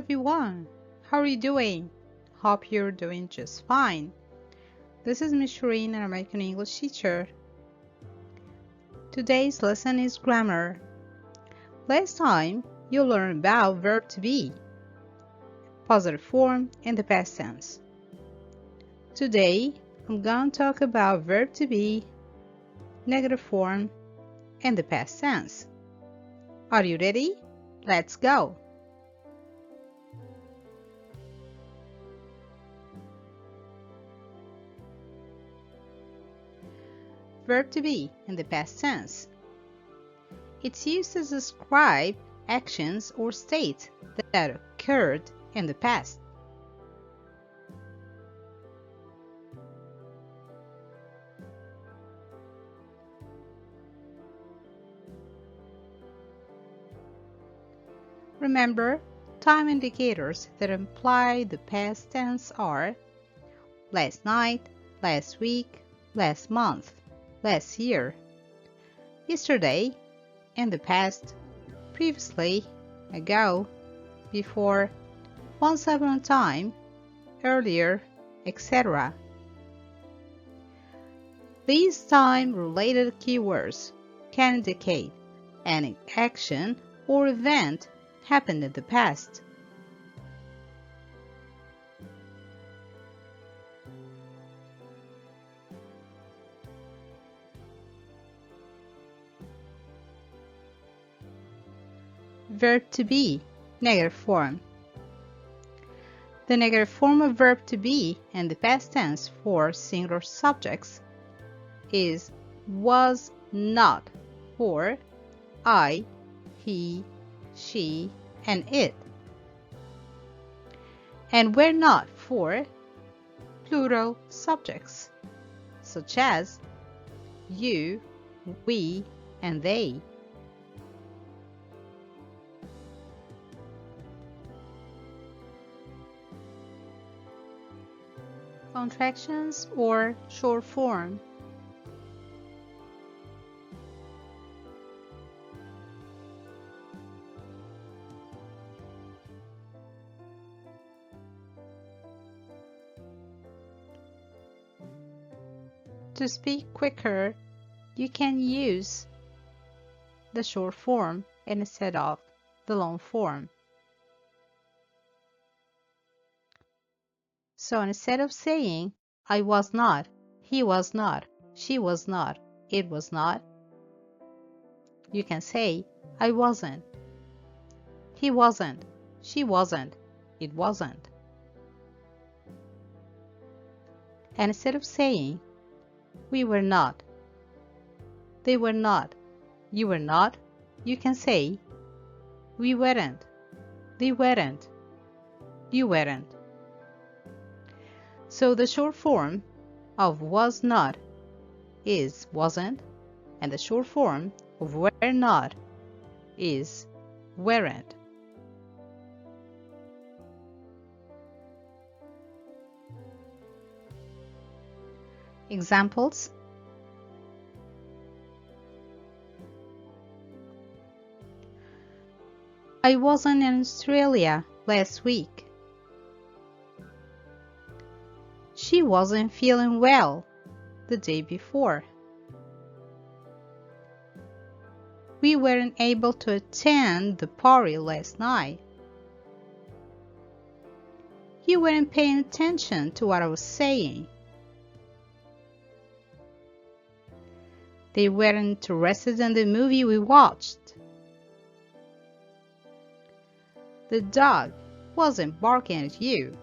everyone, how are you doing? Hope you're doing just fine. This is Ms. Sheerin, an American English teacher. Today's lesson is grammar. Last time, you learned about verb to be, positive form in the past tense. Today, I'm going to talk about verb to be, negative form in the past tense. Are you ready? Let's go! Verb to be in the past tense. It's used to describe actions or states that occurred in the past. Remember, time indicators that imply the past tense are last night, last week, last month, last year, yesterday, in the past, previously, ago, before, once upon a time, earlier, etc. These time-related keywords can indicate an action or event happened in the past. Verb to be, negative form. The negative form of verb to be in the past tense for singular subjects is was not for I, he, she, and it, and were not for plural subjects such as you, we, and they. Contractions or short form. To speak quicker, you can use the short form instead of the long form. So instead of saying, I was not, he was not, she was not, it was not, you can say, I wasn't, he wasn't, she wasn't, it wasn't. And instead of saying, we were not, they were not, you were not, you can say, we weren't, they weren't, you weren't. So the short form of was not is wasn't, and the short form of were not is weren't. Examples: I wasn't in Australia last week. She wasn't feeling well the day before. We weren't able to attend the party last night. You weren't paying attention to what I was saying. They weren't interested in the movie we watched. The dog wasn't barking at you.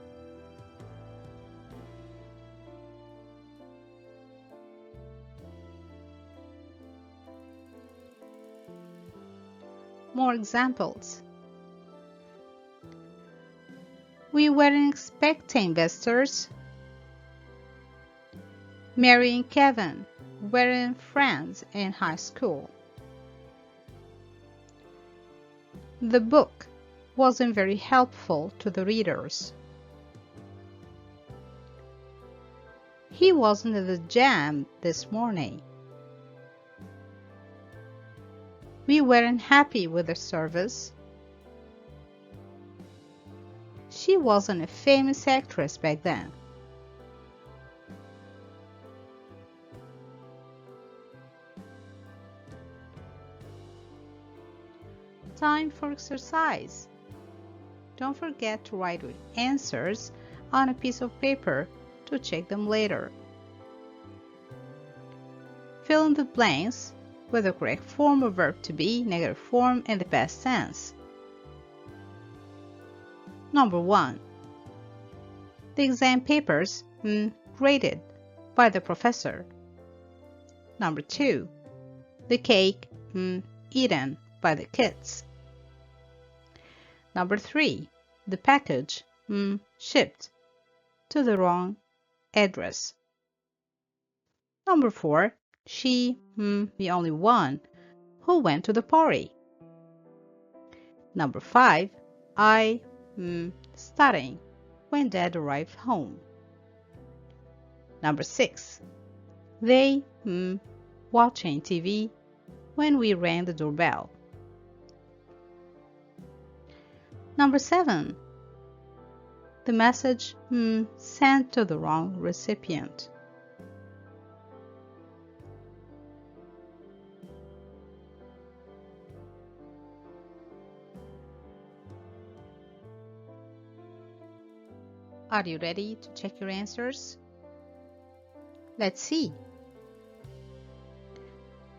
More examples. We weren't expecting visitors. Mary and Kevin weren't friends in high school. The book wasn't very helpful to the readers. He wasn't at the gym this morning. We weren't happy with the service. She wasn't a famous actress back then. Time for exercise. Don't forget to write your answers on a piece of paper to check them later. Fill in the blanks with the correct form of verb to be, negative form, and the past tense. Number 1. The exam papers graded by the professor. Number 2. The cake eaten by the kids. Number 3. The package shipped to the wrong address. Number 4. She the only one who went to the party. Number 5. I studying when Dad arrived home. Number 6. They watching TV when we rang the doorbell. Number 7. The message sent to the wrong recipient. Are you ready to check your answers? Let's see.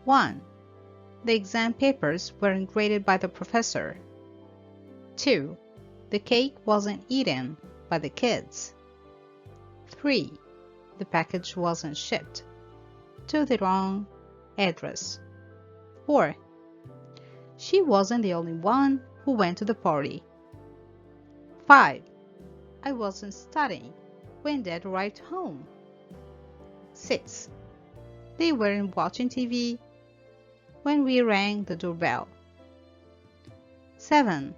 1. The exam papers weren't graded by the professor. 2. The cake wasn't eaten by the kids. 3. The package wasn't shipped to the wrong address. 4. She wasn't the only one who went to the party. 5. I wasn't studying when Dad arrived home. 6. They weren't watching TV when we rang the doorbell. 7.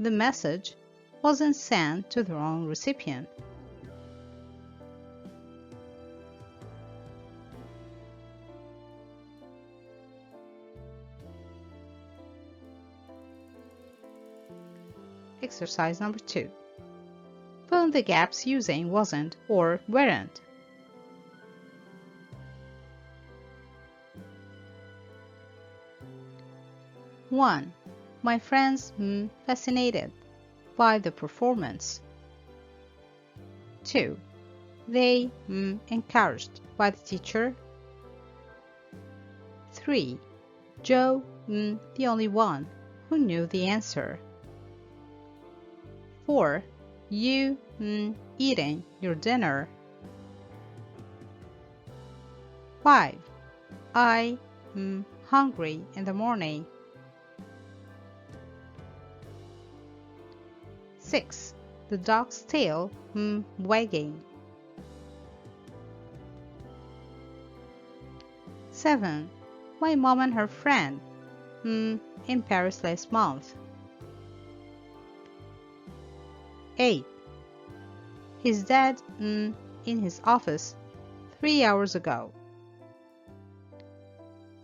The message wasn't sent to the wrong recipient. Exercise number 2. Fill in the gaps using wasn't or weren't. One. My friends fascinated by the performance. 2. They encouraged by the teacher. 3. Joe the only one who knew the answer. 4. You eating your dinner. 5. I hungry in the morning. 6. The dog's tail wagging. 7. My mom and her friend in Paris last month. 8. His dad in his office 3 hours ago.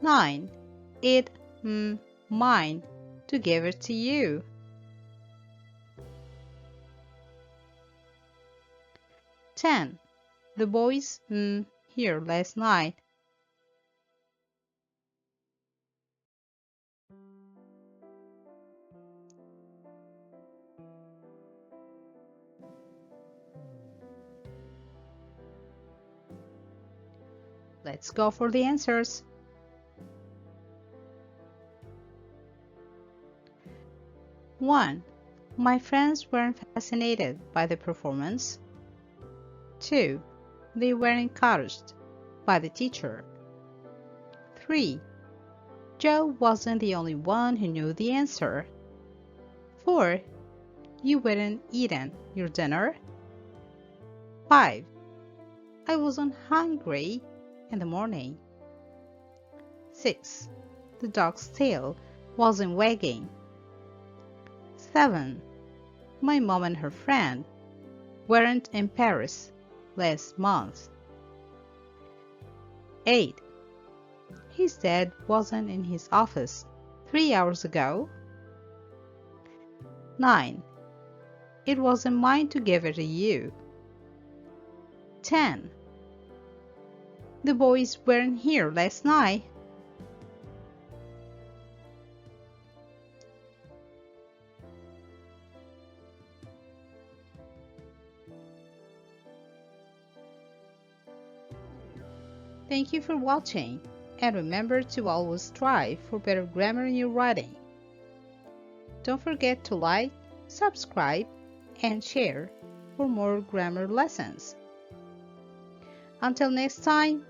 9. It mine to give it to you. 10. The boys here last night. Let's go for the answers. 1. My friends weren't fascinated by the performance. 2. They were encouraged by the teacher. 3. Joe wasn't the only one who knew the answer. 4. You weren't eating your dinner. 5. I wasn't hungry in the morning. 6. The dog's tail wasn't wagging. 7. My mom and her friend weren't in Paris last month. 8. His dad wasn't in his office 3 hours ago. 9. It wasn't mine to give it to you. 10. The boys weren't here last night. Thank you for watching, and remember to always strive for better grammar in your writing. Don't forget to like, subscribe, and share for more grammar lessons. Until next time,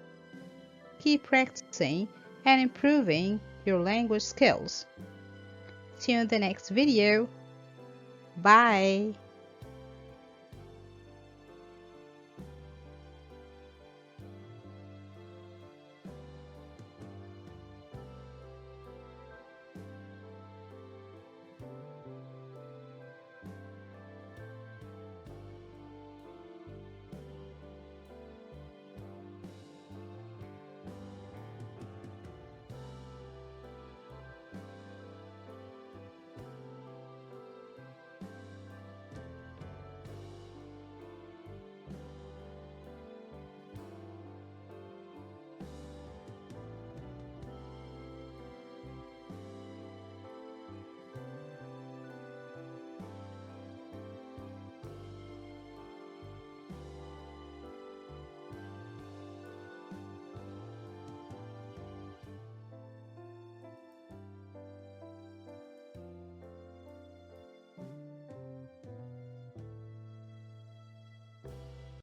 keep practicing and improving your language skills. See you in the next video. Bye!